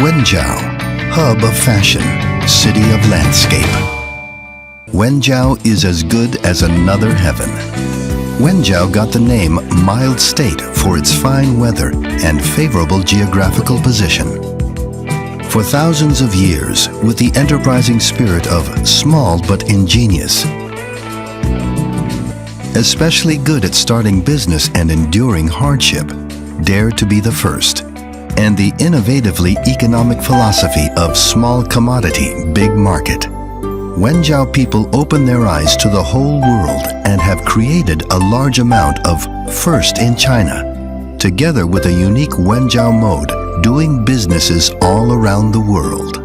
Wenzhou, hub of fashion, city of landscape. Wenzhou is as good as another heaven. Wenzhou got the name Mild State for its fine weather and favorable geographical position. For thousands of years, with the enterprising spirit of small but ingenious, especially good at starting business and enduring hardship, dare to be the first, and the innovatively economic philosophy of small commodity, big market. Wenzhou people open their eyes to the whole world and have created a large amount of first in China, together with a unique Wenzhou mode, doing businesses all around the world.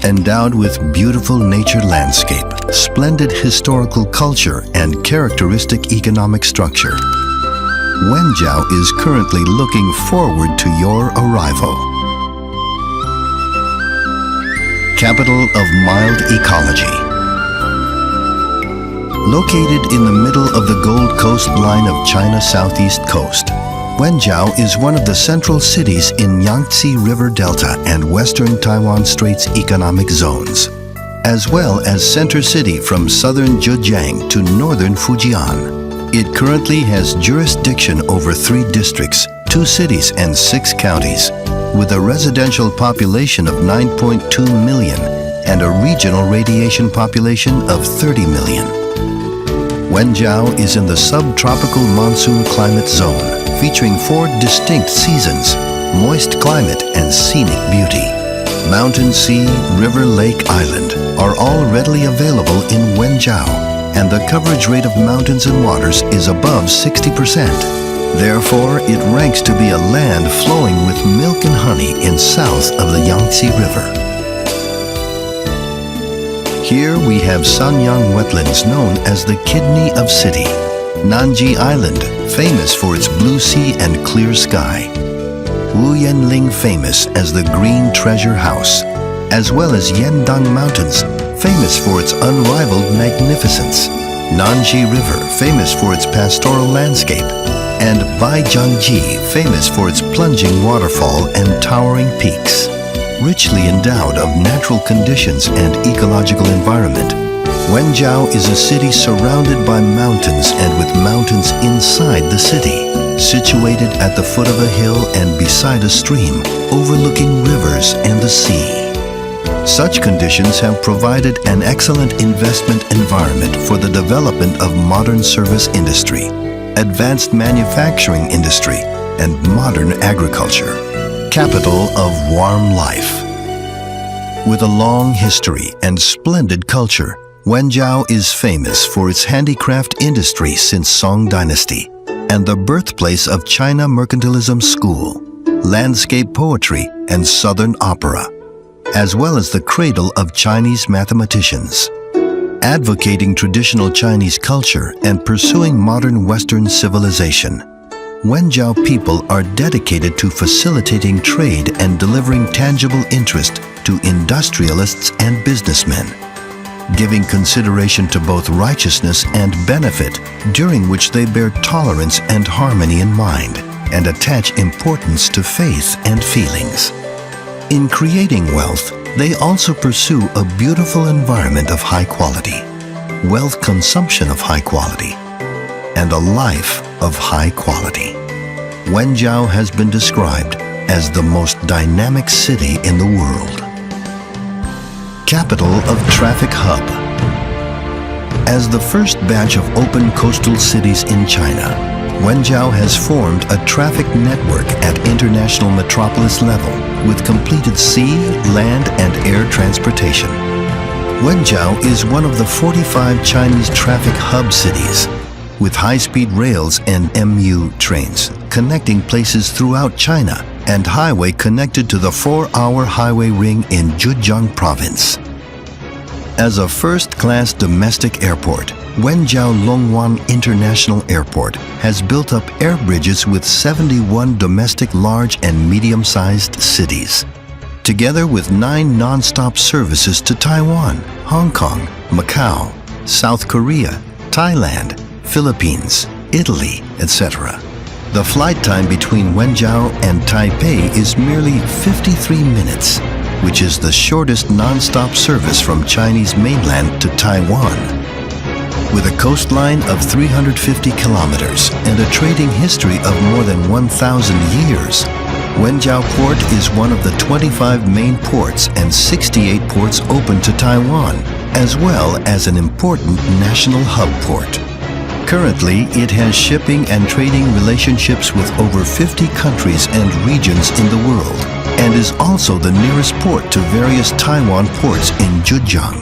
Endowed with beautiful nature landscape, splendid historical culture, and characteristic economic structure, Wenzhou is currently looking forward to your arrival. Capital of mild ecology. Located in the middle of the Gold Coast line of China's southeast coast, Wenzhou is one of the central cities in Yangtze River Delta and Western Taiwan Straits economic zones, as well as center city from southern Zhejiang to northern Fujian. It currently has jurisdiction over 3 districts, 2 cities and 6 counties, with a residential population of 9.2 million and a regional radiation population of 30 million. Wenzhou is in the subtropical monsoon climate zone, featuring 4 distinct seasons, moist climate and scenic beauty. Mountain, sea, river, lake, island are all readily available in Wenzhou, and the coverage rate of mountains and waters is above 60%. Therefore, it ranks to be a land flowing with milk and honey in south of the Yangtze River. Here we have Sanyang wetlands known as the Kidney of City, Nanji Island, famous for its blue sea and clear sky, Wuyanling, famous as the Green Treasure House, as well as Yendang Mountains, famous for its unrivaled magnificence, Nanji River, famous for its pastoral landscape, and Baijiangji, famous for its plunging waterfall and towering peaks. Richly endowed of natural conditions and ecological environment, Wenzhou is a city surrounded by mountains and with mountains inside the city, situated at the foot of a hill and beside a stream, overlooking rivers and the sea. Such conditions have provided an excellent investment environment for the development of modern service industry, advanced manufacturing industry, and modern agriculture. Capital of warm life. With a long history and splendid culture, Wenzhou is famous for its handicraft industry since Song Dynasty, and the birthplace of China Mercantilism School, landscape poetry, and Southern opera, as well as the cradle of Chinese mathematicians. Advocating traditional Chinese culture and pursuing modern Western civilization, Wenzhou people are dedicated to facilitating trade and delivering tangible interest to industrialists and businessmen, giving consideration to both righteousness and benefit, during which they bear tolerance and harmony in mind, and attach importance to faith and feelings. In creating wealth, they also pursue a beautiful environment of high quality, wealth consumption of high quality, and a life of high quality. Wenzhou has been described as the most dynamic city in the world. Capital of traffic hub. As the first batch of open coastal cities in China, Wenzhou has formed a traffic network at international metropolis level with completed sea, land, and air transportation. Wenzhou is one of the 45 Chinese traffic hub cities, with high-speed rails and MU trains connecting places throughout China and highway connected to the 4-hour highway ring in Zhejiang province. As a first-class domestic airport, Wenzhou Longwan International Airport has built up air bridges with 71 domestic large and medium-sized cities, together with 9 non-stop services to Taiwan, Hong Kong, Macau, South Korea, Thailand, Philippines, Italy, etc. The flight time between Wenzhou and Taipei is merely 53 minutes, which is the shortest non-stop service from Chinese mainland to Taiwan. With a coastline of 350 kilometers and a trading history of more than 1,000 years, Wenzhou Port is one of the 25 main ports and 68 ports open to Taiwan, as well as an important national hub port. Currently, it has shipping and trading relationships with over 50 countries and regions in the world, and is also the nearest port to various Taiwan ports in Zhejiang.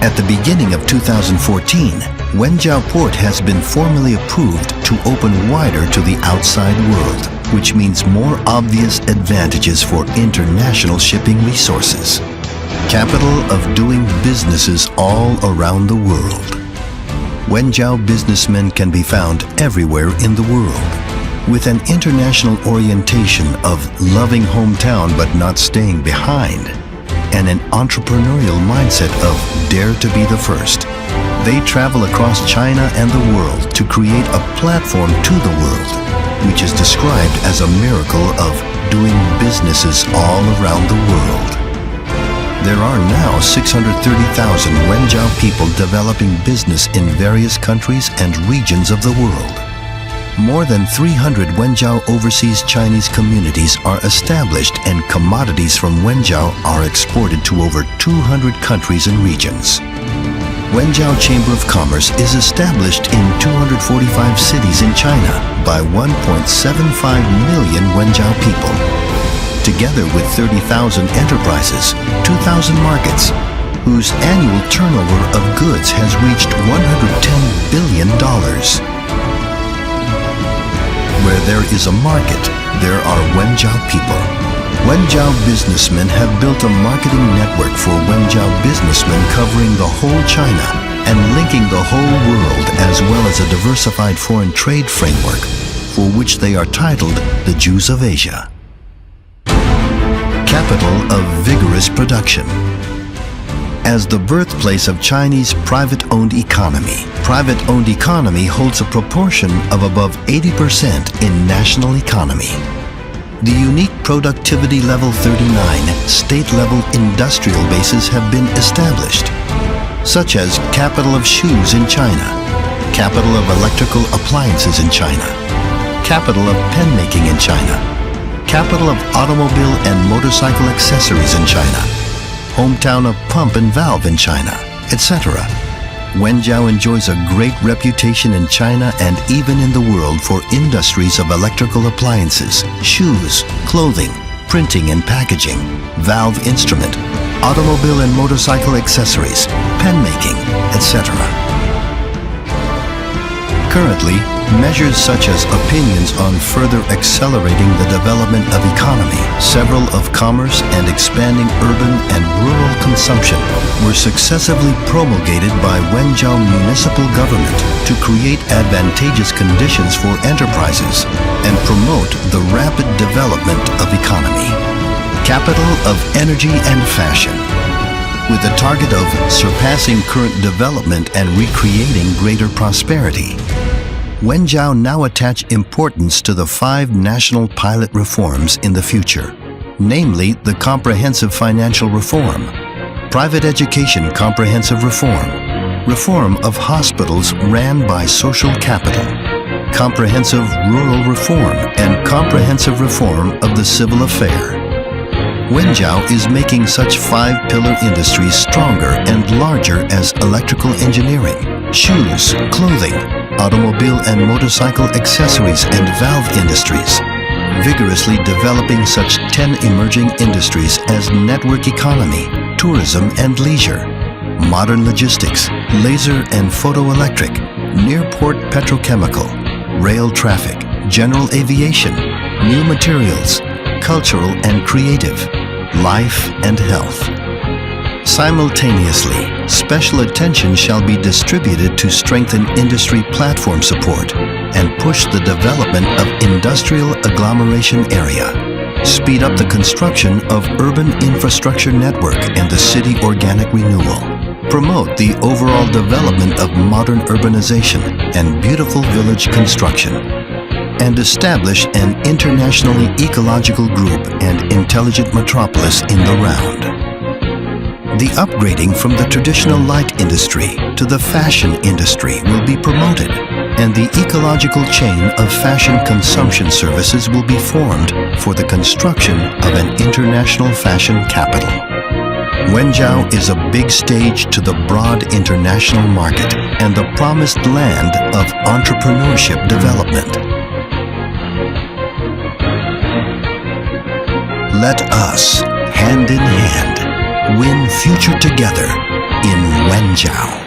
At the beginning of 2014, Wenzhou Port has been formally approved to open wider to the outside world, which means more obvious advantages for international shipping resources. Capital of doing businesses all around the world. Wenzhou businessmen can be found everywhere in the world, with an international orientation of loving hometown but not staying behind, and an entrepreneurial mindset of dare to be the first. They travel across China and the world to create a platform to the world, which is described as a miracle of doing businesses all around the world. There are now 630,000 Wenzhou people developing business in various countries and regions of the world. More than 300 Wenzhou overseas Chinese communities are established, and commodities from Wenzhou are exported to over 200 countries and regions. Wenzhou Chamber of Commerce is established in 245 cities in China by 1.75 million Wenzhou people. Together with 30,000 enterprises, 2,000 markets, whose annual turnover of goods has reached $110 billion. Where there is a market, there are Wenzhou people. Wenzhou businessmen have built a marketing network for Wenzhou businessmen covering the whole China and linking the whole world, as well as a diversified foreign trade framework, for which they are titled the Jews of Asia. Capital of vigorous production. As the birthplace of Chinese private-owned economy holds a proportion of above 80% in national economy. The unique productivity level 39 state-level industrial bases have been established, such as capital of shoes in China, capital of electrical appliances in China, capital of pen making in China, capital of automobile and motorcycle accessories in China, hometown of pump and valve in China, etc. Wenzhou enjoys a great reputation in China and even in the world for industries of electrical appliances, shoes, clothing, printing and packaging, valve instrument, automobile and motorcycle accessories, pen making, etc. Currently, measures such as opinions on further accelerating the development of economy, several of commerce and expanding urban and rural consumption were successively promulgated by Wenzhou municipal government to create advantageous conditions for enterprises and promote the rapid development of economy. Capital of energy and fashion, with the target of surpassing current development and recreating greater prosperity. Wenzhou now attach importance to the 5 national pilot reforms in the future, namely the comprehensive financial reform, private education comprehensive reform, reform of hospitals ran by social capital, comprehensive rural reform, and comprehensive reform of the civil affair. Wenzhou is making such 5-pillar industries stronger and larger as electrical engineering, shoes, clothing, automobile and motorcycle accessories and valve industries, vigorously developing such 10 emerging industries as network economy, tourism and leisure, modern logistics, laser and photoelectric, near-port petrochemical, rail traffic, general aviation, new materials, cultural and creative, life and health. Simultaneously, special attention shall be distributed to strengthen industry platform support and push the development of industrial agglomeration area, speed up the construction of urban infrastructure network and the city organic renewal, promote the overall development of modern urbanization and beautiful village construction. and establish an internationally ecological group and intelligent metropolis in the round. The upgrading from the traditional light industry to the fashion industry will be promoted, and the ecological chain of fashion consumption services will be formed for the construction of an international fashion capital. Wenzhou is a big stage to the broad international market and the promised land of entrepreneurship development. Let us, hand in hand, win future together in Wenzhou.